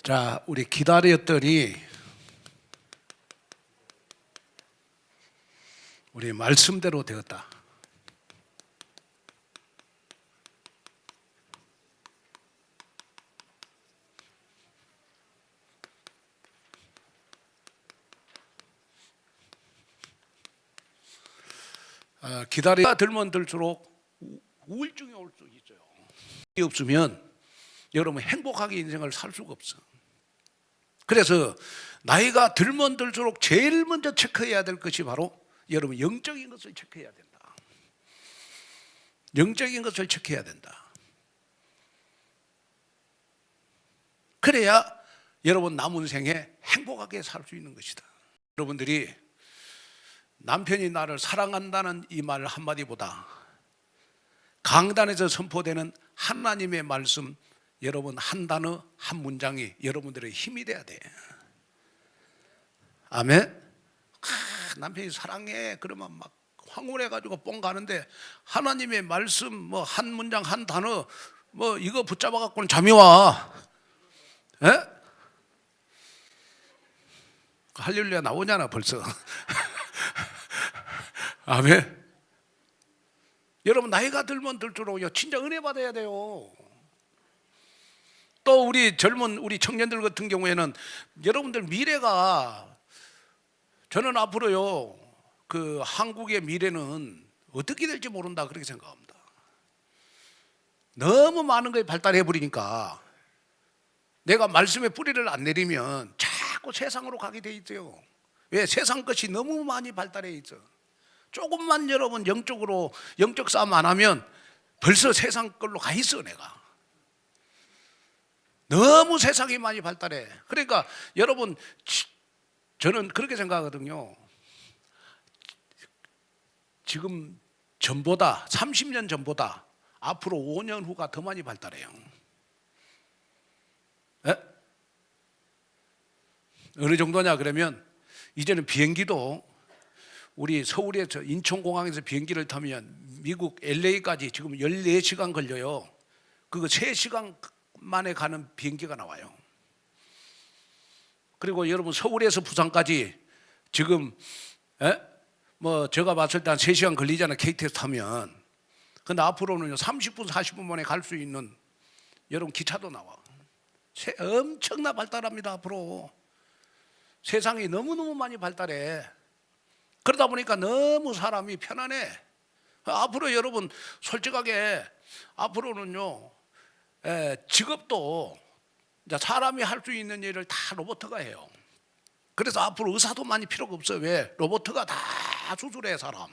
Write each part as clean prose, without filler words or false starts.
자, 우리 기다렸더니 우리 말씀대로 되었다. 기다리다 들면 들수록 우울증이 올 수 있어요. 이 없으면 여러분 행복하게 인생을 살 수가 없어. 그래서 나이가 들면 들수록 제일 먼저 체크해야 될 것이 바로 여러분 영적인 것을 체크해야 된다. 영적인 것을 체크해야 된다. 그래야 여러분 남은 생에 행복하게 살 수 있는 것이다. 여러분들이 남편이 나를 사랑한다는 이 말 한마디보다 강단에서 선포되는 하나님의 말씀, 여러분 한 단어 한 문장이 여러분들의 힘이 돼야 돼. 아멘. 남편이 사랑해 그러면 막 황홀해가지고 뻥 가는데 하나님의 말씀 뭐 한 문장 한 단어 뭐 이거 붙잡아 갖고는 잠이 와. 에? 할렐루야 나오잖아 벌써. 아멘. 여러분 나이가 들면 들수록 진짜 은혜 받아야 돼요. 또 우리 젊은 우리 청년들 같은 경우에는 여러분들 미래가, 저는 앞으로요 그 한국의 미래는 어떻게 될지 모른다 그렇게 생각합니다. 너무 많은 것이 발달해 버리니까 내가 말씀의 뿌리를 안 내리면 자꾸 세상으로 가게 돼 있어요. 왜? 세상 것이 너무 많이 발달해 있어. 조금만 여러분 영적으로 영적 싸움 안 하면 벌써 세상 걸로 가 있어. 내가 너무 세상이 많이 발달해. 그러니까 여러분 저는 그렇게 생각하거든요. 지금 전보다 30년 전보다 앞으로 5년 후가 더 많이 발달해요. 에? 어느 정도냐 그러면 이제는 비행기도 우리 서울에서 인천공항에서 비행기를 타면 미국 LA까지 지금 14시간 걸려요. 그거 3시간 만에 가는 비행기가 나와요. 그리고 여러분 서울에서 부산까지 지금 뭐 제가 봤을 때 한 3시간 걸리잖아요. KTX 타면. 근데 앞으로는 30분 40분 만에 갈 수 있는 여러분 기차도 나와. 엄청나 발달합니다. 앞으로 세상이 너무너무 많이 발달해. 그러다 보니까 너무 사람이 편안해. 앞으로 여러분 솔직하게 앞으로는요 직업도 사람이 할 수 있는 일을 다 로봇가 해요. 그래서 앞으로 의사도 많이 필요가 없어요. 왜? 로봇가 다 수술해 사람.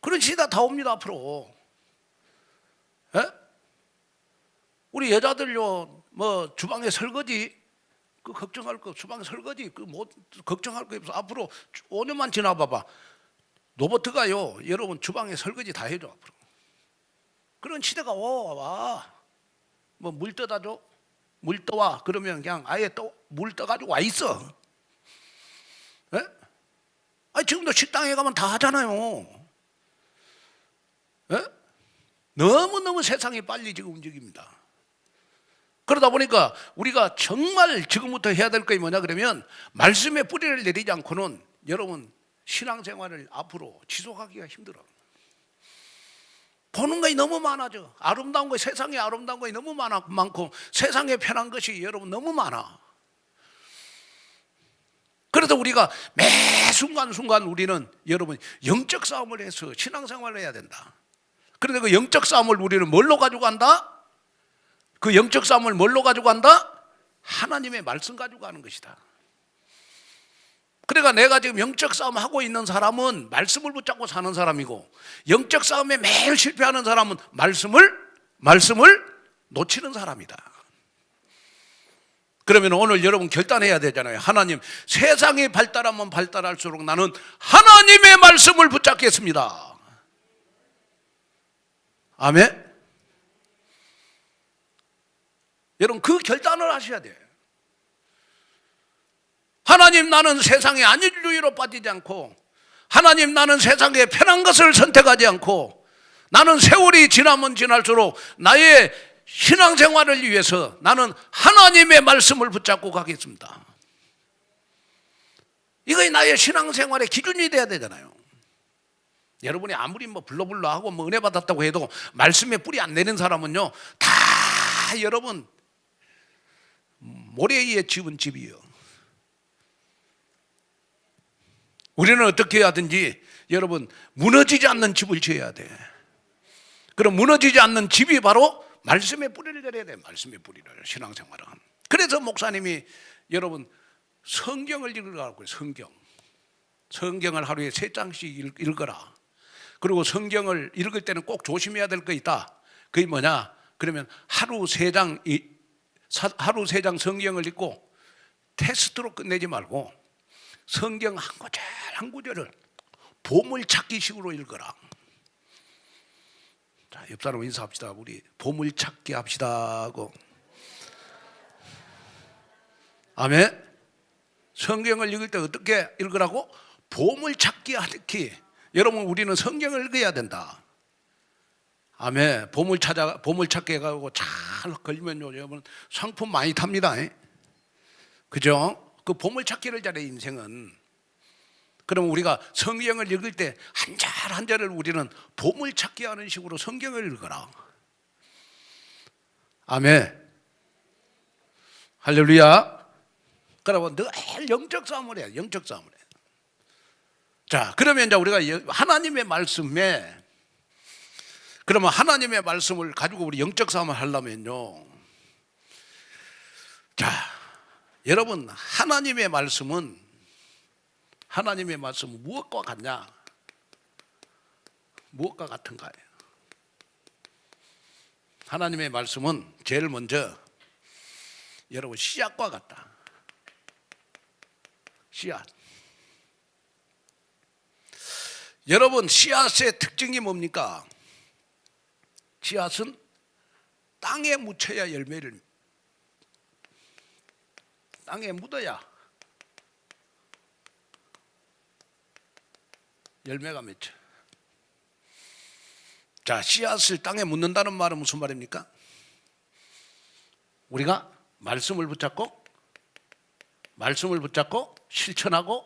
그런 시대가 다 옵니다 앞으로. 에? 우리 여자들요 뭐 주방에 설거지 그 걱정할 거, 주방에 설거지 그 뭐 걱정할 거 없어. 앞으로 5년만 지나봐봐. 로봇가요 여러분 주방에 설거지 다 해줘 앞으로. 그런 시대가 와. 뭐 물 떠다 줘, 물 떠와 그러면 그냥 아예 또 물 떠가지고 와 있어. 에? 아니 지금도 식당에 가면 다 하잖아요. 에? 너무너무 세상이 빨리 지금 움직입니다. 그러다 보니까 우리가 정말 지금부터 해야 될 것이 뭐냐 그러면 말씀의 뿌리를 내리지 않고는 여러분 신앙생활을 앞으로 지속하기가 힘들어. 보는 것이 너무 많아져. 아름다운 것, 세상에 아름다운 것이 너무 많고 세상에 편한 것이 여러분 너무 많아. 그래서 우리가 매 순간순간 우리는 여러분 영적 싸움을 해서 신앙생활을 해야 된다. 그런데 그 영적 싸움을 우리는 뭘로 가지고 간다? 그 영적 싸움을 뭘로 가지고 간다? 하나님의 말씀 가지고 가는 것이다. 그러니까 내가 지금 영적 싸움 하고 있는 사람은 말씀을 붙잡고 사는 사람이고, 영적 싸움에 매일 실패하는 사람은 말씀을 놓치는 사람이다. 그러면 오늘 여러분 결단해야 되잖아요. 하나님, 세상이 발달하면 발달할수록 나는 하나님의 말씀을 붙잡겠습니다. 아멘. 여러분 그 결단을 하셔야 돼요. 하나님, 나는 세상의 안일주의로 빠지지 않고, 하나님, 나는 세상의 편한 것을 선택하지 않고, 나는 세월이 지나면 지날수록 나의 신앙생활을 위해서 나는 하나님의 말씀을 붙잡고 가겠습니다. 이것이 나의 신앙생활의 기준이 돼야 되잖아요. 여러분이 아무리 뭐 불러불러 하고 뭐 은혜 받았다고 해도 말씀에 뿌리 안 내는 사람은요, 다 여러분 모래 위에 지은 집이요. 우리는 어떻게 해야든지 여러분 무너지지 않는 집을 지어야 돼. 그럼 무너지지 않는 집이 바로 말씀의 뿌리를 내려야 돼. 말씀의 뿌리를, 신앙생활은. 그래서 목사님이 여러분 성경을 읽으라고 해요. 성경을 하루에 3장씩 읽어라. 그리고 성경을 읽을 때는 꼭 조심해야 될 거 있다. 그게 뭐냐? 그러면 하루 3장 성경을 읽고 테스트로 끝내지 말고 성경 한 구절 한 구절을 보물찾기식으로 읽어라. 자, 옆 사람 인사합시다. 우리 보물찾기 합시다 하고. 아멘. 성경을 읽을 때 어떻게 읽으라고? 보물찾기 하듯이. 여러분, 우리는 성경을 읽어야 된다. 아멘. 보물찾기 해가지고 잘 걸면요, 여러분 상품 많이 탑니다. 그죠? 그 보물찾기를 잘해, 인생은. 그럼 우리가 성경을 읽을 때 한 절 한 절을 우리는 보물찾기 하는 식으로 성경을 읽어라. 아멘. 할렐루야. 그러면 늘 영적 싸움을 해야 돼. 영적 싸움을 해. 자, 그러면 이제 우리가 하나님의 말씀에, 그러면 하나님의 말씀을 가지고 우리 영적 싸움을 하려면요, 자, 여러분 하나님의 말씀은 무엇과 같냐? 무엇과 같은가요? 하나님의 말씀은 제일 먼저 여러분 씨앗과 같다. 씨앗. 여러분 씨앗의 특징이 뭡니까? 씨앗은 땅에 묻혀야 열매를, 땅에 묻어야 열매가 맺혀. 자, 씨앗을 땅에 묻는다는 말은 무슨 말입니까? 우리가 말씀을 붙잡고 실천하고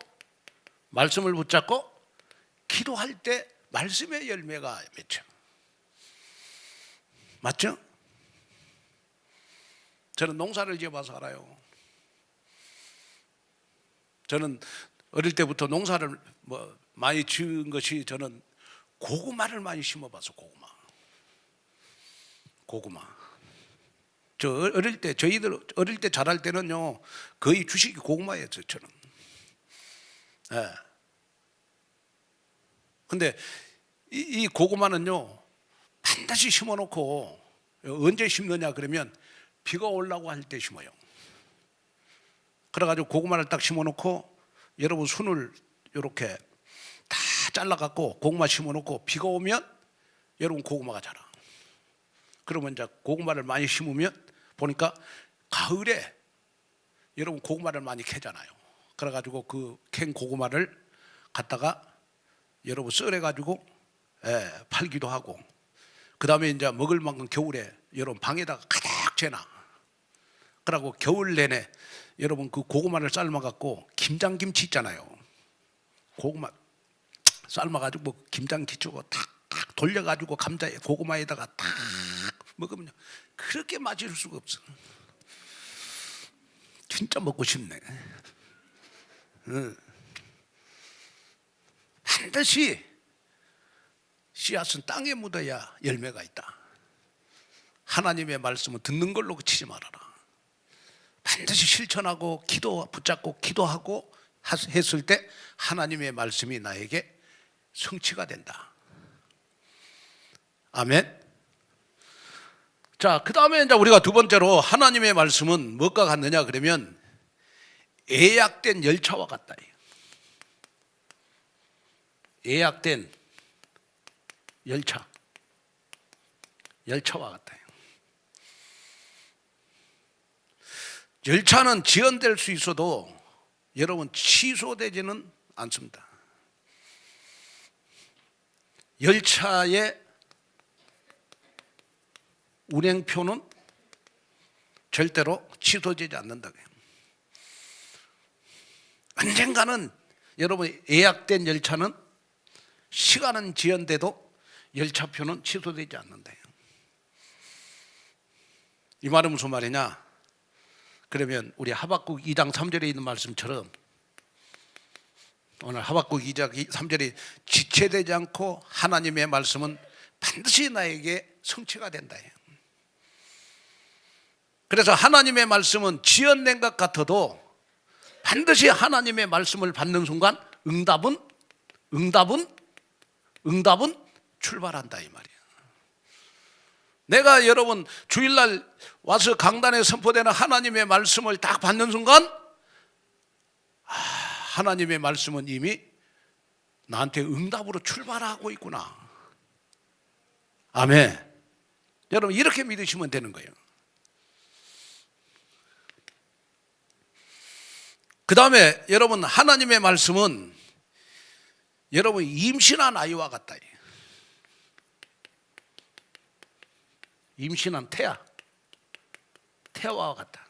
말씀을 붙잡고 기도할 때 말씀의 열매가 맺혀. 맞죠? 저는 농사를 지어봐서 알아요. 저는 어릴 때부터 농사를 많이 지은 것이, 저는 고구마를 많이 심어봐서. 고구마. 저희들 어릴 때 자랄 때는요, 거의 주식이 고구마였어요, 저는. 예. 근데 이 고구마는요, 반드시 심어놓고, 언제 심느냐 그러면 비가 오려고 할 때 심어요. 그래가지고 고구마를 딱 심어놓고, 여러분 순을 이렇게 다 잘라갖고 고구마 심어놓고 비가 오면 여러분 고구마가 자라. 그러면 이제 고구마를 많이 심으면 보니까 가을에 여러분 고구마를 많이 캐잖아요. 그래가지고 그 캔 고구마를 갖다가 여러분 썰어가지고 팔기도 하고, 그 다음에 이제 먹을 만큼 겨울에 여러분 방에다가 가득 재놔. 그러고 겨울 내내 여러분 그 고구마를 삶아갖고 김장김치 있잖아요. 고구마 삶아가지고 김장김치고 탁 돌려가지고 감자에 고구마에다가 탁 먹으면 그렇게 맛있을 수가 없어. 진짜 먹고 싶네. 반드시 씨앗은 땅에 묻어야 열매가 있다. 하나님의 말씀은 듣는 걸로 그치지 말아라. 반드시 실천하고 붙잡고 기도하고 했을 때 하나님의 말씀이 나에게 성취가 된다. 아멘. 자, 그 다음에 이제 우리가 두 번째로 하나님의 말씀은 무엇과 같느냐 그러면 예약된 열차와 같다. 예약된 열차와 같다. 열차는 지연될 수 있어도 여러분 취소되지는 않습니다. 열차의 운행표는 절대로 취소되지 않는다. 언젠가는 여러분 예약된 열차는 시간은 지연돼도 열차표는 취소되지 않는다. 이 말은 무슨 말이냐? 그러면 우리 하박국 2장 3절에 있는 말씀처럼 오늘 하박국 2장 3절에 지체되지 않고 하나님의 말씀은 반드시 나에게 성취가 된다. 그래서 하나님의 말씀은 지연된 것 같아도 반드시 하나님의 말씀을 받는 순간 응답은 출발한다 이 말이야. 내가 여러분 주일날 와서 강단에 선포되는 하나님의 말씀을 딱 받는 순간 하나님의 말씀은 이미 나한테 응답으로 출발하고 있구나. 아멘. 여러분 이렇게 믿으시면 되는 거예요. 그 다음에 여러분 하나님의 말씀은 여러분 임신한 아이와 같다. 임신한 태아와 같다.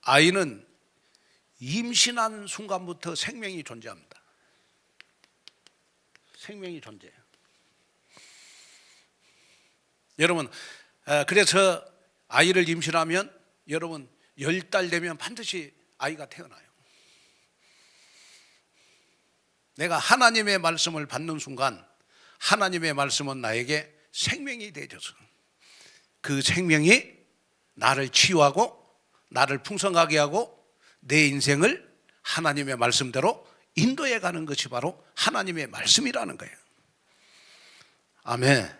아이는 임신한 순간부터 생명이 존재합니다. 생명이 존재해요. 여러분 그래서 아이를 임신하면 여러분 10달 되면 반드시 아이가 태어나요. 내가 하나님의 말씀을 받는 순간 하나님의 말씀은 나에게 생명이 되어져서 그 생명이 나를 치유하고 나를 풍성하게 하고 내 인생을 하나님의 말씀대로 인도해 가는 것이 바로 하나님의 말씀이라는 거예요. 아멘.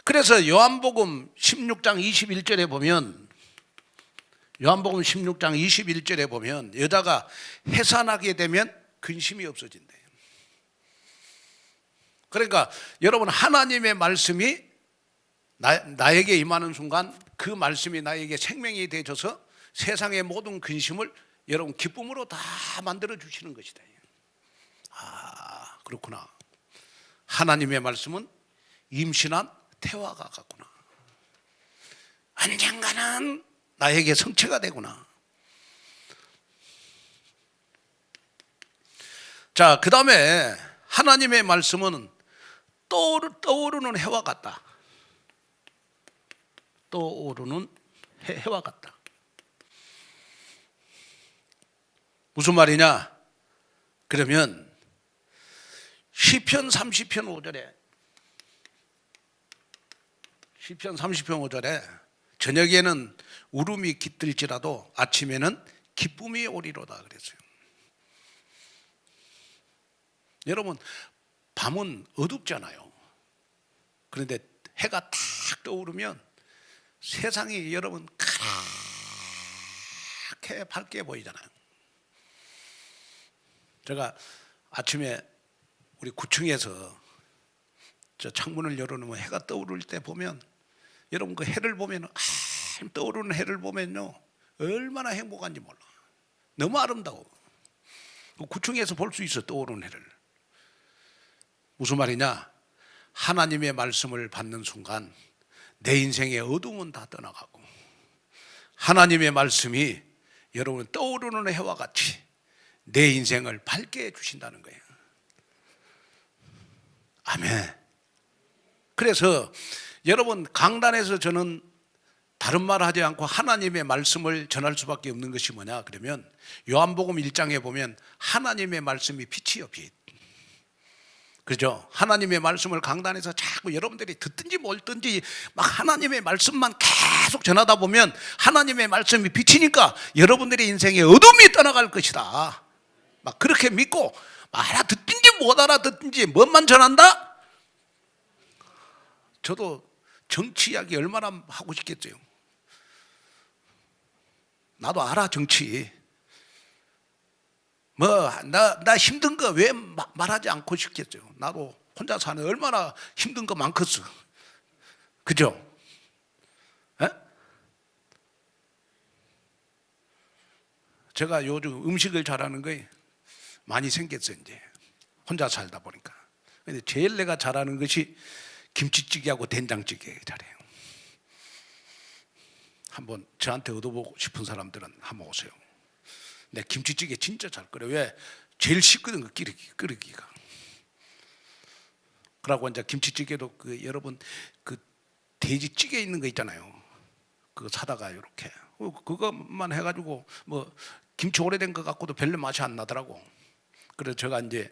그래서 요한복음 16장 21절에 보면 여자가 해산하게 되면 근심이 없어진대요. 그러니까 여러분 하나님의 말씀이 나에게 임하는 순간 그 말씀이 나에게 생명이 되어져서 세상의 모든 근심을 여러분 기쁨으로 다 만들어 주시는 것이다. 아, 그렇구나. 하나님의 말씀은 임신한 태화가 같구나. 언젠가는 나에게 성취가 되구나. 자, 그 다음에 하나님의 말씀은 떠오르는 해와 같다. 떠오르는 해와 같다. 무슨 말이냐? 그러면 시편 30편 5절에 저녁에는 울음이 깃들지라도 아침에는 기쁨이 오리로다 그랬어요. 여러분 밤은 어둡잖아요. 그런데 해가 탁 떠오르면 세상이 여러분 그렇게 밝게 보이잖아요. 제가 아침에 우리 9층에서 저 창문을 열어놓으면 해가 떠오를 때 보면 여러분 그 해를 보면 떠오르는 해를 보면요 얼마나 행복한지 몰라. 너무 아름다워. 9층에서 볼 수 있어 떠오르는 해를. 무슨 말이냐? 하나님의 말씀을 받는 순간 내 인생의 어둠은 다 떠나가고 하나님의 말씀이 여러분 떠오르는 해와 같이 내 인생을 밝게 해주신다는 거예요. 아멘. 그래서 여러분 강단에서 저는 다른 말 하지 않고 하나님의 말씀을 전할 수밖에 없는 것이 뭐냐 그러면 요한복음 1장에 보면 하나님의 말씀이 빛이요 빛. 그죠? 하나님의 말씀을 강단에서 자꾸 여러분들이 듣든지 몰든지 막 하나님의 말씀만 계속 전하다 보면 하나님의 말씀이 빛이니까 여러분들의 인생에 어둠이 떠나갈 것이다. 막 그렇게 믿고 알아듣든지 못 알아듣든지 뭔만 전한다? 저도 정치 이야기 얼마나 하고 싶겠어요. 나도 알아 정치. 나 힘든 거 왜 말하지 않고 싶겠어요. 나도 혼자 사는 얼마나 힘든 거 많겠어. 그죠? 에? 제가 요즘 음식을 잘하는 거에 많이 생겼어요. 이제 혼자 살다 보니까. 근데 제일 내가 잘하는 것이 김치찌개하고 된장찌개 잘해요. 한번 저한테 얻어보고 싶은 사람들은 한번 오세요. 내 김치찌개 진짜 잘 끓여. 왜? 제일 쉽거든, 끓이기가. 그러고 이제 김치찌개도 그 여러분 그 돼지찌개 있는 거 있잖아요. 그거 사다가 이렇게 그것만 해가지고 뭐 김치 오래된 거 갖고도 별로 맛이 안 나더라고. 그래서 제가 이제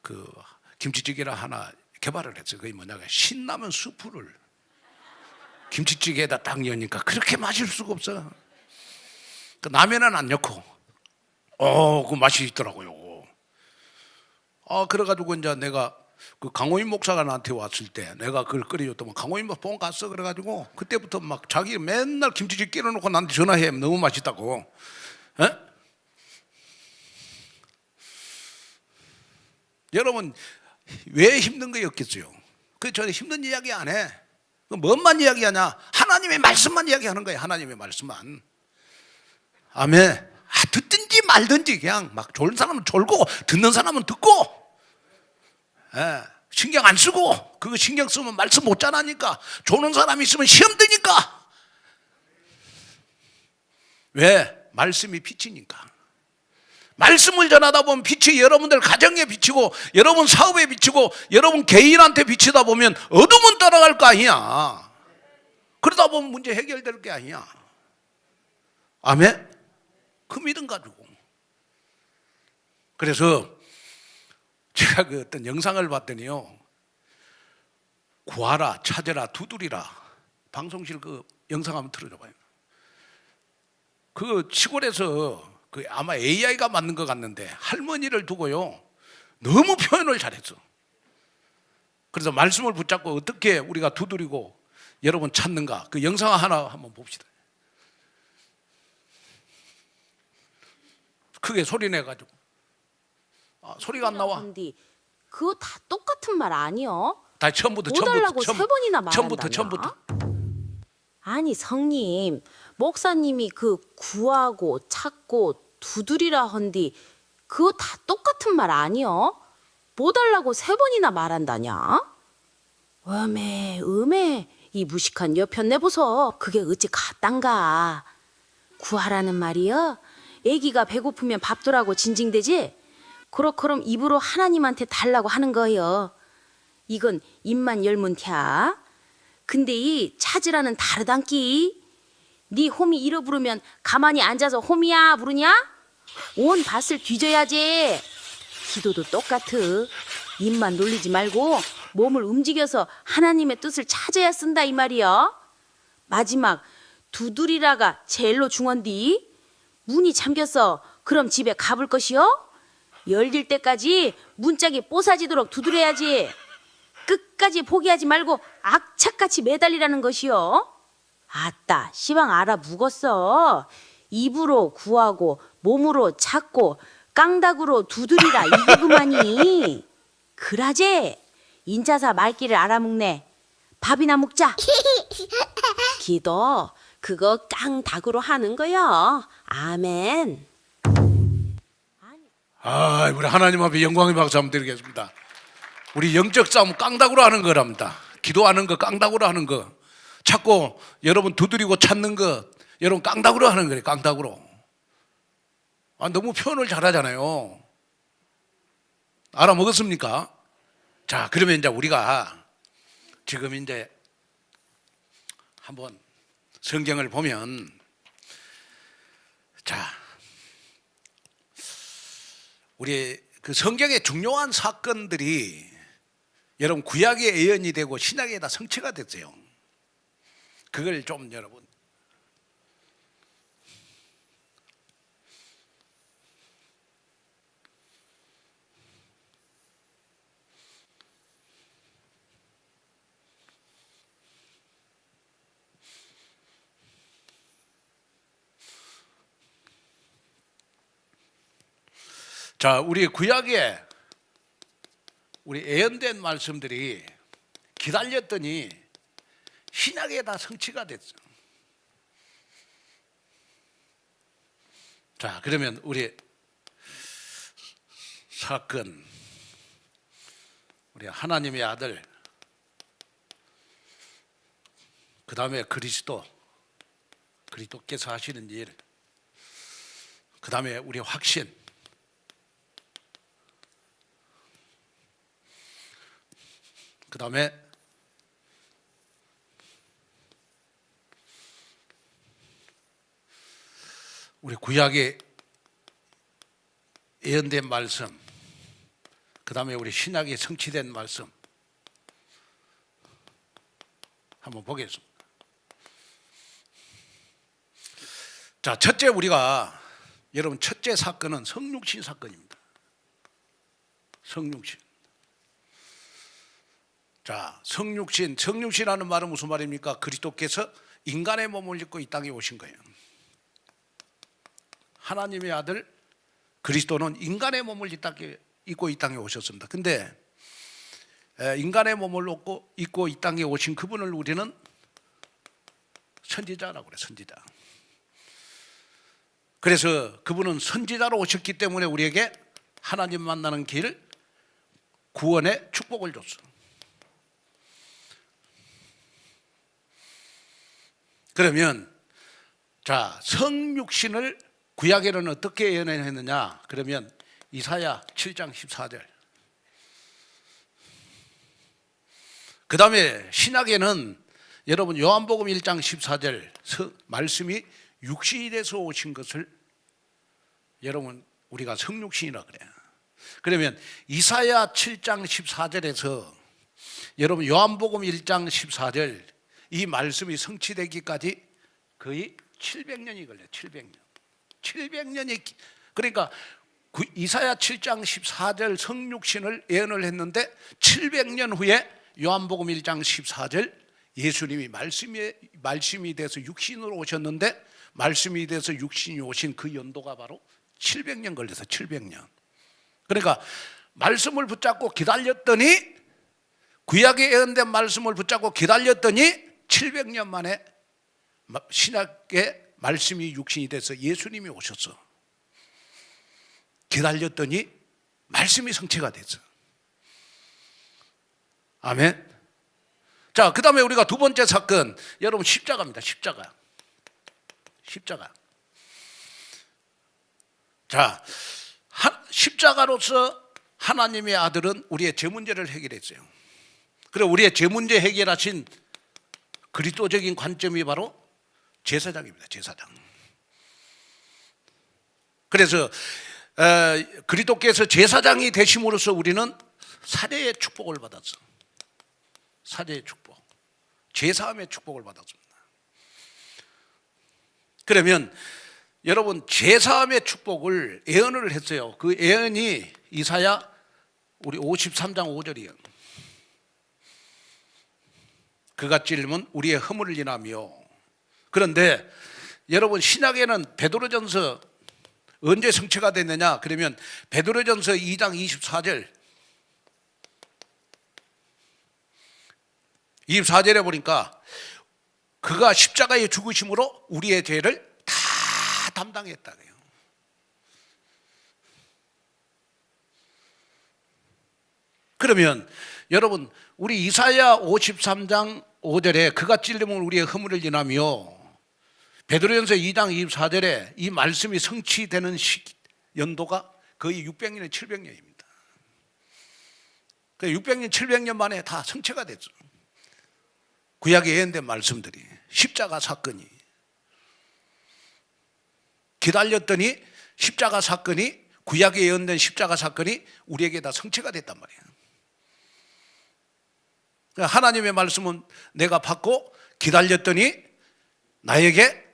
그 김치찌개를 하나 개발을 했어요. 그게 뭐냐면 신라면 수프를 김치찌개에다 딱 넣으니까 그렇게 맛있을 수가 없어. 그 라면은 안 넣고, 그 맛이 있더라고요. 그래가지고 이제 내가 그 강호인 목사가 나한테 왔을 때 내가 그걸 끓여줬더만 강호인 목사 뽕 갔어. 그래가지고 그때부터 막 자기 맨날 김치찌개 끓여놓고 나한테 전화해. 너무 맛있다고. 에? 여러분 왜 힘든 거였겠어요? 그 저는 힘든 이야기 안 해. 뭔만 이야기하냐? 하나님의 말씀만 이야기하는 거예요. 하나님의 말씀만. 아멘. 듣든지 말든지 그냥 막 졸는 사람은 졸고 듣는 사람은 듣고, 신경 안 쓰고. 그거 신경 쓰면 말씀 못 전하니까. 조는 사람이 있으면 시험 드니까. 왜? 말씀이 빛이니까. 말씀을 전하다 보면 빛이 여러분들 가정에 비치고 여러분 사업에 비치고 여러분 개인한테 비치다 보면 어둠은 따라갈 거 아니야. 그러다 보면 문제 해결될 게 아니야. 아멘? 그 믿음 가지고. 그래서 제가 그 어떤 영상을 봤더니요, 구하라, 찾으라, 두드리라. 방송실 그 영상 한번 틀어줘봐요. 그 시골에서 그 아마 AI가 맞는 것 같는데 할머니를 두고요 너무 표현을 잘했어. 그래서 말씀을 붙잡고 어떻게 우리가 두드리고 여러분 찾는가, 그 영상 하나 한번 봅시다. 크게 소리 내가지고. 소리가 안 나와. 그거 다 똑같은 말 아니요? 다시 처음부터. 뭐 달라고 세 번이나 말한다냐? 처음부터. 아니 성님, 목사님이 그 구하고 찾고 두드리라 헌디 그거 다 똑같은 말 아니요? 뭐 달라고 세 번이나 말한다냐? 음에 이 무식한 여편 내보소. 그게 어찌 같단가. 구하라는 말이여, 애기가 배고프면 밥 두라고 징징대지, 그럼 입으로 하나님한테 달라고 하는 거여. 이건 입만 열문 튀야. 근데 이 찾으라는 다르단기. 네 홈이 이러 부르면 가만히 앉아서 홈이야 부르냐? 온 밭을 뒤져야지. 기도도 똑같으. 입만 놀리지 말고 몸을 움직여서 하나님의 뜻을 찾아야 쓴다 이 말이여. 마지막 두드리라가 제일로 중헌디. 문이 잠겼어. 그럼 집에 가볼 것이요? 열릴 때까지 문짝이 뽀사지도록 두드려야지. 끝까지 포기하지 말고 악착같이 매달리라는 것이요. 아따, 시방 알아 묵었어. 입으로 구하고 몸으로 찾고 깡닥으로 두드리라 이게 그만이. 그라제 인자사 말귀를 알아먹네. 밥이나 먹자. 기도 그거 깡닥으로 하는 거요. 아멘. 우리 하나님 앞에 영광의 박수 한번 드리겠습니다. 우리 영적 싸움 깡닥으로 하는 거랍니다. 기도하는 거 깡닥으로 하는 거, 찾고 여러분 두드리고 찾는 거 여러분 깡닥으로 하는 거예요. 깡닥으로. 너무 표현을 잘하잖아요. 알아먹었습니까? 자, 그러면 이제 우리가 지금 이제 한번 성경을 보면, 자, 우리 그 성경의 중요한 사건들이 여러분 구약의 예언이 되고 신약에 다 성취가 됐어요. 그걸 좀 여러분 자, 우리 구약에 우리 예언된 말씀들이 기다렸더니 신약에 다 성취가 됐어. 자, 그러면 우리 사건 우리 하나님의 아들, 그 다음에 그리스도께서 하시는 일, 그 다음에 우리 확신, 그 다음에 우리 구약의 예언된 말씀, 그 다음에 우리 신약에 성취된 말씀 한번 보겠습니다. 자, 여러분 첫째 사건은 성육신 사건입니다. 성육신. 자, 성육신이라는 말은 무슨 말입니까? 그리스도께서 인간의 몸을 입고 이 땅에 오신 거예요. 하나님의 아들 그리스도는 인간의 몸을 입고 이 땅에 오셨습니다. 근데 인간의 몸을 입고 이 땅에 오신 그분을 우리는 선지자라고 그래요. 선지자. 그래서 그분은 선지자로 오셨기 때문에 우리에게 하나님 만나는 길, 구원의 축복을 줬어. 그러면 자, 성육신을 구약에는 어떻게 예언했느냐? 그러면 이사야 7장 14절. 그 다음에 신약에는 여러분 요한복음 1장 14절 말씀이 육신이 돼서 오신 것을 여러분 우리가 성육신이라 그래요. 그러면 이사야 7장 14절에서 여러분 요한복음 1장 14절 이 말씀이 성취되기까지 거의 700년이 걸려요. 700년이 그러니까 이사야 7장 14절 성육신을 예언을 했는데 700년 후에 요한복음 1장 14절 예수님이 말씀이 돼서 육신으로 오셨는데 말씀이 돼서 육신이 오신 그 연도가 바로 700년 걸려서 700년. 그러니까 말씀을 붙잡고 기다렸더니 구약에 예언된 말씀을 붙잡고 기다렸더니 700년 만에 신약의 말씀이 육신이 돼서 예수님이 오셨어. 기다렸더니 말씀이 성취가 됐어. 아멘. 자, 그 다음에 우리가 두 번째 사건, 여러분 십자가입니다. 십자가. 자, 십자가로서 하나님의 아들은 우리의 죄 문제를 해결했어요. 그리고 우리의 죄 문제 해결하신 그리스도적인 관점이 바로 제사장입니다. 제사장. 그래서 그리스도께서 제사장이 되심으로써 우리는 사제의 축복을 받았어. 사제의 축복, 제사함의 축복을 받았습니다. 그러면 여러분 제사함의 축복을 예언을 했어요. 그 예언이 이사야 우리 53장 5절이에요. 그가 찔림은 우리의 허물을 인하며. 그런데 여러분 신약에는 베드로전서 언제 성취가 됐느냐? 그러면 베드로전서 2장 24절 24절에 보니까 그가 십자가에 죽으심으로 우리의 죄를 다 담당했다고요. 그러면 여러분 우리 이사야 53장 5절에 그가 찔림은 우리의 허물을 인하며 베드로전서 2장 24절에 이 말씀이 성취되는 연도가 거의 600년, 700년입니다. 600년, 700년 만에 다 성취가 됐죠. 구약에 예언된 말씀들이 십자가 사건이 기다렸더니 십자가 사건이 구약에 예언된 십자가 사건이 우리에게 다 성취가 됐단 말이에요. 하나님의 말씀은 내가 받고 기다렸더니 나에게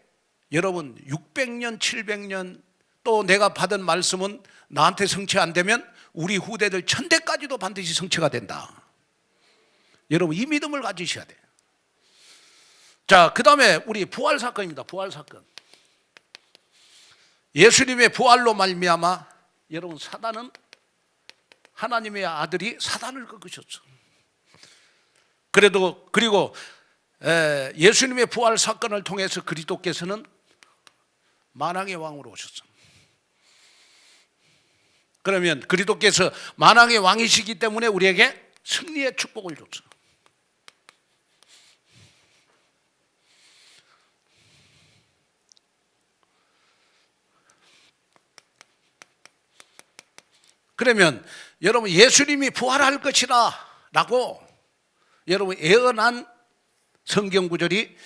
여러분 600년 700년 또 내가 받은 말씀은 나한테 성취 안 되면 우리 후대들 천대까지도 반드시 성취가 된다. 여러분 이 믿음을 가지셔야 돼요. 자, 그 다음에 우리 부활 사건입니다. 부활 사건. 예수님의 부활로 말미암아 여러분 사단은 하나님의 아들이 사단을 꺾으셨어. 그리고 예수님의 부활 사건을 통해서 그리스도께서는 만왕의 왕으로 오셨어. 그러면 그리스도께서 만왕의 왕이시기 때문에 우리에게 승리의 축복을 줬어. 그러면 여러분 예수님이 부활할 것이라 라고 여러분 예언한 성경 구절이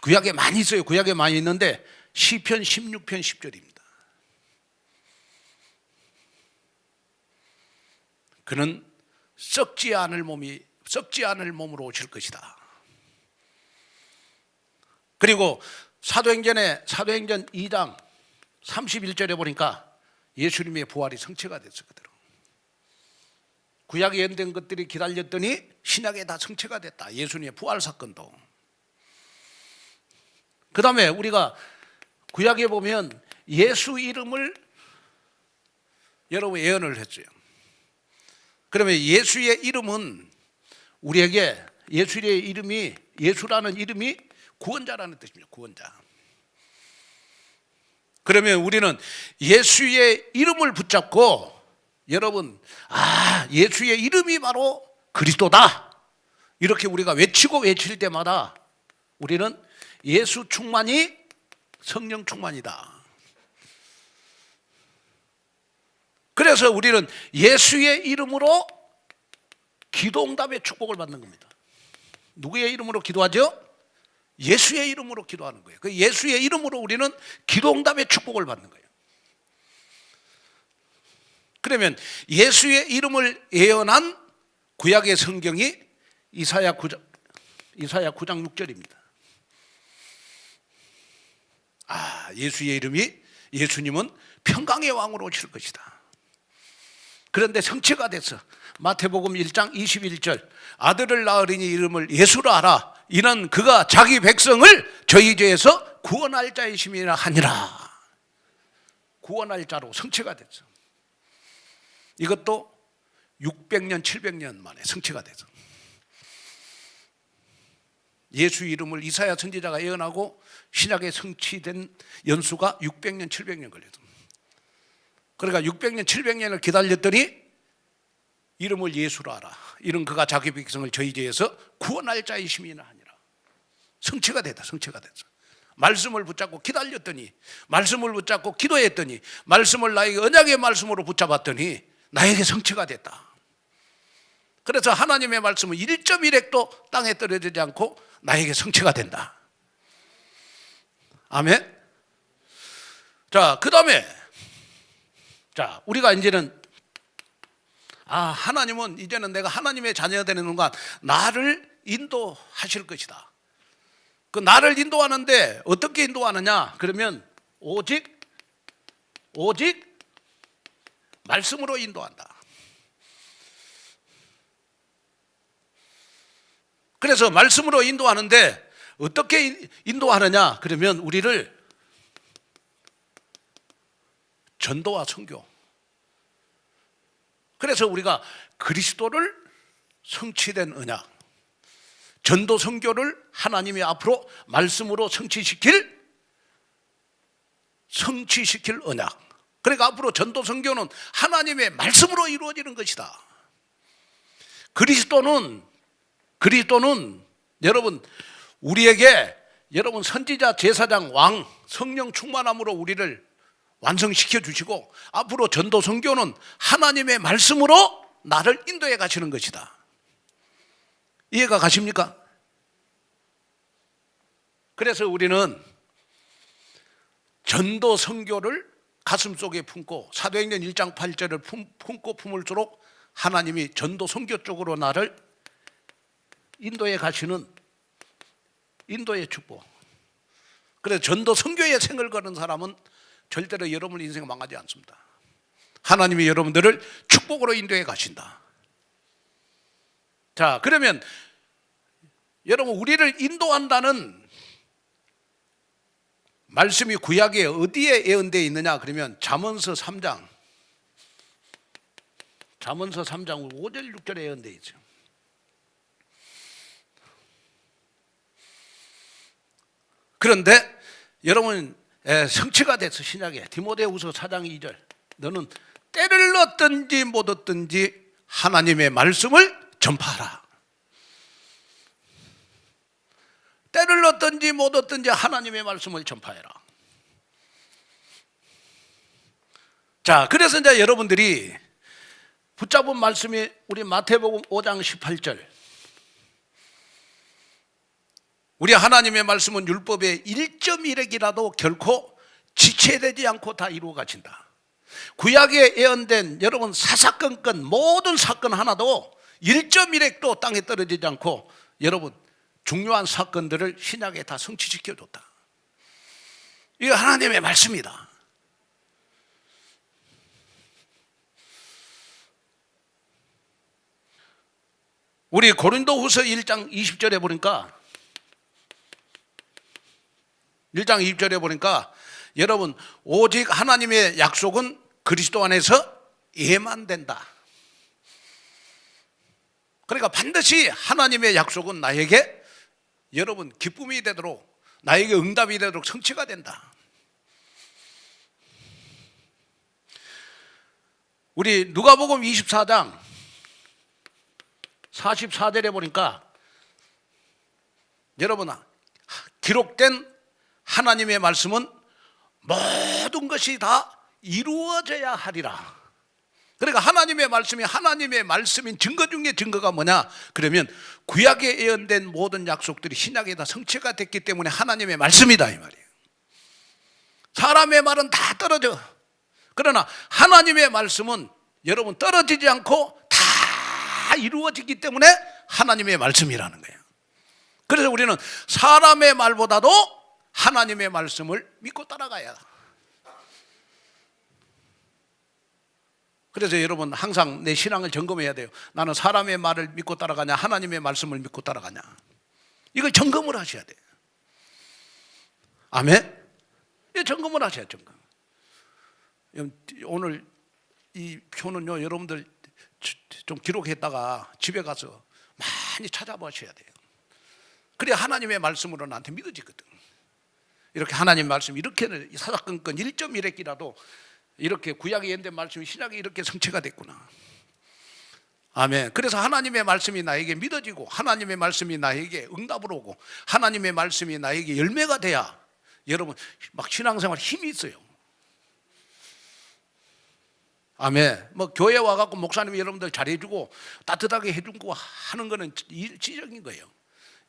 구약에 많이 있어요. 구약에 많이 있는데 시편 16편 10절입니다. 그는 썩지 않을 몸으로 오실 것이다. 그리고 사도행전 2장 31절에 보니까 예수님의 부활이 성취가 됐어. 그대로 구약에 예언된 것들이 기다렸더니 신약에 다 성취가 됐다. 예수님의 부활 사건도. 그 다음에 우리가 구약에 보면 예수 이름을 여러분 예언을 했어요. 그러면 예수의 이름은 우리에게 예수의 이름이 예수라는 이름이 구원자라는 뜻입니다. 구원자. 그러면 우리는 예수의 이름을 붙잡고 여러분 예수의 이름이 바로 그리스도다 이렇게 우리가 외치고 외칠 때마다 우리는 예수 충만이 성령 충만이다. 그래서 우리는 예수의 이름으로 기도응답의 축복을 받는 겁니다. 누구의 이름으로 기도하죠? 예수의 이름으로 기도하는 거예요. 그 예수의 이름으로 우리는 기도응답의 축복을 받는 거예요. 그러면 예수의 이름을 예언한 구약의 성경이 이사야 9장 6절입니다. 예수의 이름이 예수님은 평강의 왕으로 오실 것이다. 그런데 성취가 됐어. 마태복음 1장 21절 아들을 낳으리니 이름을 예수로 하라. 이는 그가 자기 백성을 저희 죄에서 구원할 자이심이라 하니라. 구원할 자로 성취가 됐어. 이것도 600년 700년 만에 성취가 됐어. 예수 이름을 이사야 선지자가 예언하고 신약에 성취된 연수가 600년 700년 걸렸어. 그러니까 600년 700년을 기다렸더니 이름을 예수로 하라. 이는 그가 자기 백성을 저희 죄에서 구원할 자이심이라 하니라. 성취가 됐다. 성취가 됐어. 말씀을 붙잡고 기다렸더니 말씀을 붙잡고 기도했더니 말씀을 나에게 언약의 말씀으로 붙잡았더니 나에게 성취가 됐다. 그래서 하나님의 말씀은 1.1핵도 땅에 떨어지지 않고 나에게 성취가 된다. 아멘. 자, 그 다음에 우리가 이제는 하나님은 이제는 내가 하나님의 자녀가 되는 순간 나를 인도하실 것이다. 그 나를 인도하는데 어떻게 인도하느냐? 그러면 오직 말씀으로 인도한다. 그래서 말씀으로 인도하는데 어떻게 인도하느냐? 그러면 우리를 전도와 선교. 그래서 우리가 그리스도를 성취된 언약, 전도 선교를 하나님이 앞으로 말씀으로 성취시킬 언약. 그러니까 앞으로 전도 선교는 하나님의 말씀으로 이루어지는 것이다. 그리스도는 여러분 우리에게 여러분 선지자, 제사장, 왕, 성령 충만함으로 우리를 완성시켜 주시고 앞으로 전도 선교는 하나님의 말씀으로 나를 인도해 가시는 것이다. 이해가 가십니까? 그래서 우리는 전도 선교를 가슴속에 품고 사도행전 1장 8절을 품고 품을수록 하나님이 전도 선교 쪽으로 나를 인도해 가시는 인도의 축복. 그래서 전도 선교의 생을 거는 사람은 절대로 여러분 인생 망하지 않습니다. 하나님이 여러분들을 축복으로 인도해 가신다. 자, 그러면 여러분 우리를 인도한다는 말씀이 구약에 어디에 예언되어 있느냐? 그러면 잠언서 3장 5절 6절에 예언되어 있죠. 그런데 여러분 성취가 됐어. 신약에 디모데후서 4장 2절 너는 때를 얻든지 못 얻든지 하나님의 말씀을 전파하라. 때를 얻든지 못 얻든지 하나님의 말씀을 전파해라. 자, 그래서 이제 여러분들이 붙잡은 말씀이 우리 마태복음 5장 18절. 우리 하나님의 말씀은 율법의 1.1핵이라도 결코 지체되지 않고 다 이루어 가진다. 구약에 예언된 여러분 사사건건 모든 사건 하나도 1.1핵도 땅에 떨어지지 않고 여러분 중요한 사건들을 신약에 다 성취시켜줬다. 이게 하나님의 말씀이다. 우리 고린도후서 1장 20절에 보니까 1장 20절에 보니까 여러분 오직 하나님의 약속은 그리스도 안에서 예만된다. 그러니까 반드시 하나님의 약속은 나에게 여러분 기쁨이 되도록 나에게 응답이 되도록 성취가 된다. 우리 누가복음 24장 44절에 보니까 여러분 기록된 하나님의 말씀은 모든 것이 다 이루어져야 하리라. 그러니까 하나님의 말씀이 하나님의 말씀인 증거 중에 증거가 뭐냐? 그러면 구약에 예언된 모든 약속들이 신약에 다 성취가 됐기 때문에 하나님의 말씀이다 이 말이에요. 사람의 말은 다 떨어져. 그러나 하나님의 말씀은 여러분 떨어지지 않고 다 이루어지기 때문에 하나님의 말씀이라는 거예요. 그래서 우리는 사람의 말보다도 하나님의 말씀을 믿고 따라가야. 그래서 여러분 항상 내 신앙을 점검해야 돼요. 나는 사람의 말을 믿고 따라가냐 하나님의 말씀을 믿고 따라가냐, 이걸 점검을 하셔야 돼요. 아멘. 이 점검을 하셔야 점검. 오늘 이 표는요 여러분들 좀 기록했다가 집에 가서 많이 찾아보셔야 돼요. 그래야 하나님의 말씀으로 나한테 믿어지거든. 이렇게 하나님 말씀 이렇게 사사건건 1.1핵이라도 이렇게 구약에 예언된 말씀이 신약에 이렇게 성취가 됐구나. 아멘. 그래서 하나님의 말씀이 나에게 믿어지고 하나님의 말씀이 나에게 응답으로 오고 하나님의 말씀이 나에게 열매가 돼야 여러분 막 신앙생활 힘이 있어요. 아멘. 뭐 교회 와갖고 목사님이 여러분들 잘해주고 따뜻하게 해주고 하는 거는 일시적인 거예요.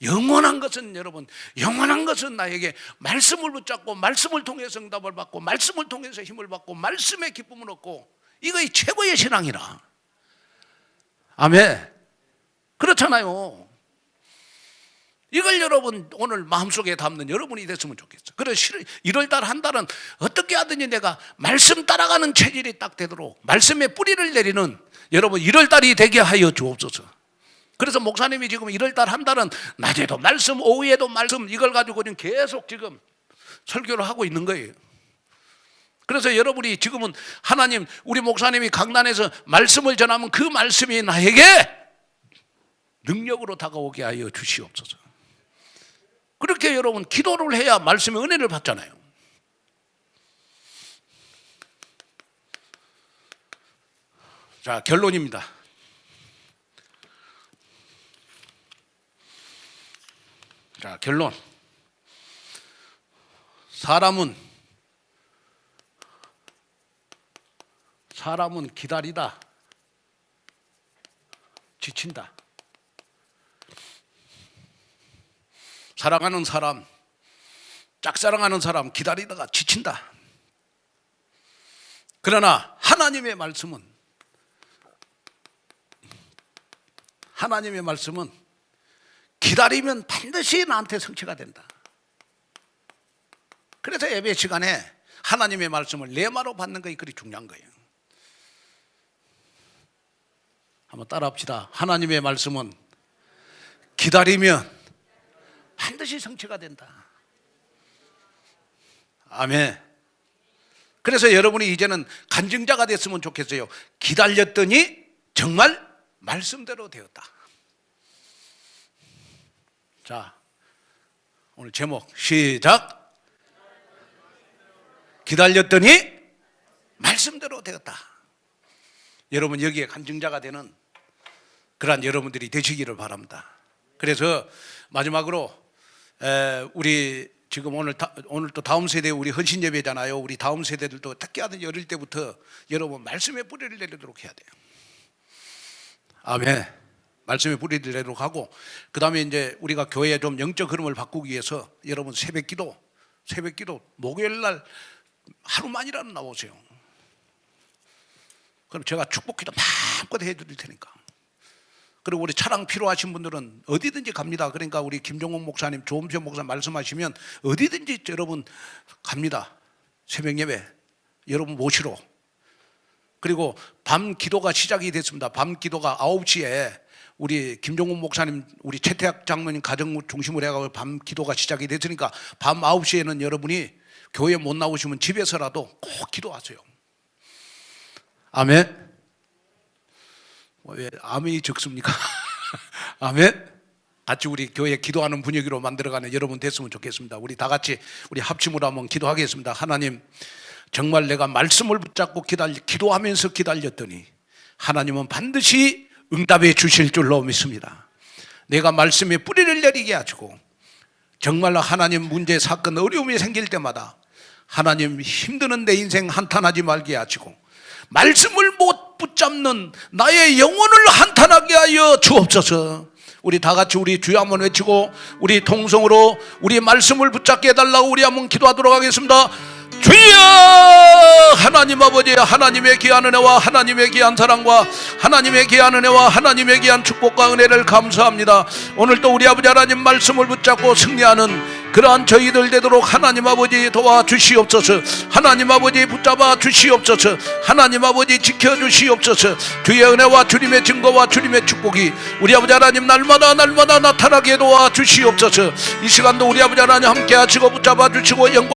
영원한 것은 여러분, 영원한 것은 나에게 말씀을 붙잡고 말씀을 통해서 응답을 받고 말씀을 통해서 힘을 받고 말씀의 기쁨을 얻고, 이거이 최고의 신앙이라. 아멘. 그렇잖아요. 이걸 여러분 오늘 마음속에 담는 여러분이 됐으면 좋겠어. 그래서 1월달 한 달은 어떻게 하든지 내가 말씀 따라가는 체질이 딱 되도록 말씀의 뿌리를 내리는 여러분 1월달이 되게 하여 주옵소서. 그래서 목사님이 지금 1월달 한 달은 낮에도 말씀 오후에도 말씀 이걸 가지고 지금 계속 지금 설교를 하고 있는 거예요. 그래서 여러분이 지금은 하나님 우리 목사님이 강단에서 말씀을 전하면 그 말씀이 나에게 능력으로 다가오게 하여 주시옵소서. 그렇게 여러분 기도를 해야 말씀의 은혜를 받잖아요. 자, 결론입니다. 자, 결론. 사람은 기다리다 지친다. 사랑하는 사람, 짝사랑하는 사람 기다리다가 지친다. 그러나 하나님의 말씀은 기다리면 반드시 나한테 성취가 된다. 그래서 예배 시간에 하나님의 말씀을 레마로 받는 것이 그리 중요한 거예요. 한번 따라 합시다. 하나님의 말씀은 기다리면 반드시 성취가 된다. 아멘. 그래서 여러분이 이제는 간증자가 됐으면 좋겠어요. 기다렸더니 정말 말씀대로 되었다. 자, 오늘 제목 시작. 기다렸더니 말씀대로 되었다. 여러분 여기에 간증자가 되는 그러한 여러분들이 되시기를 바랍니다. 그래서 마지막으로 우리 지금 오늘 또 다음 세대 우리 헌신 예배잖아요. 우리 다음 세대들도 특히하든 어릴 때부터 여러분 말씀의 뿌리를 내리도록 해야 돼요. 아멘. 말씀의 뿌리를 내도록 하고, 그 다음에 이제 우리가 교회에 좀 영적 흐름을 바꾸기 위해서 여러분 새벽 기도 목요일 날 하루만이라도 나오세요. 그럼 제가 축복 기도 마음껏 해드릴 테니까. 그리고 우리 차량 필요하신 분들은 어디든지 갑니다. 그러니까 우리 김종국 목사님, 조음표 목사님 말씀하시면 어디든지 여러분 갑니다. 새벽 예배 여러분 모시러. 그리고 밤 기도가 시작이 됐습니다. 밤 기도가 9시에 우리 김종국 목사님, 우리 최태학 장로님 가정 중심으로 해가지고 밤 기도가 시작이 됐으니까 밤 9시에는 여러분이 교회 못 나오시면 집에서라도 꼭 기도하세요. 아멘. 왜 아멘이 적습니까? 아멘. 같이 우리 교회 기도하는 분위기로 만들어가는 여러분 됐으면 좋겠습니다. 우리 다 같이 우리 합심으로 한번 기도하겠습니다. 하나님, 정말 내가 말씀을 붙잡고 기도하면서 기다렸더니 하나님은 반드시 응답해 주실 줄로 믿습니다. 내가 말씀에 뿌리를 내리게 하시고 정말로 하나님 문제, 사건, 어려움이 생길 때마다 하나님 힘드는 내 인생 한탄하지 말게 하시고 말씀을 못 붙잡는 나의 영혼을 한탄하게 하여 주옵소서. 우리 다 같이 우리 주여 한번 외치고 우리 통성으로 우리 말씀을 붙잡게 해달라고 우리 한번 기도하도록 하겠습니다. 주여! 하나님 아버지, 하나님의 귀한 은혜와 하나님의 귀한 사랑과 하나님의 귀한 은혜와 하나님의 귀한 축복과 은혜를 감사합니다. 오늘도 우리 아버지 하나님 말씀을 붙잡고 승리하는 그러한 저희들 되도록 하나님 아버지 도와주시옵소서. 하나님 아버지 붙잡아 주시옵소서. 하나님 아버지 지켜주시옵소서. 주의 은혜와 주님의 증거와 주님의 축복이 우리 아버지 하나님 날마다 나타나게 도와주시옵소서. 이 시간도 우리 아버지 하나님 함께 하시고 붙잡아 주시고 영광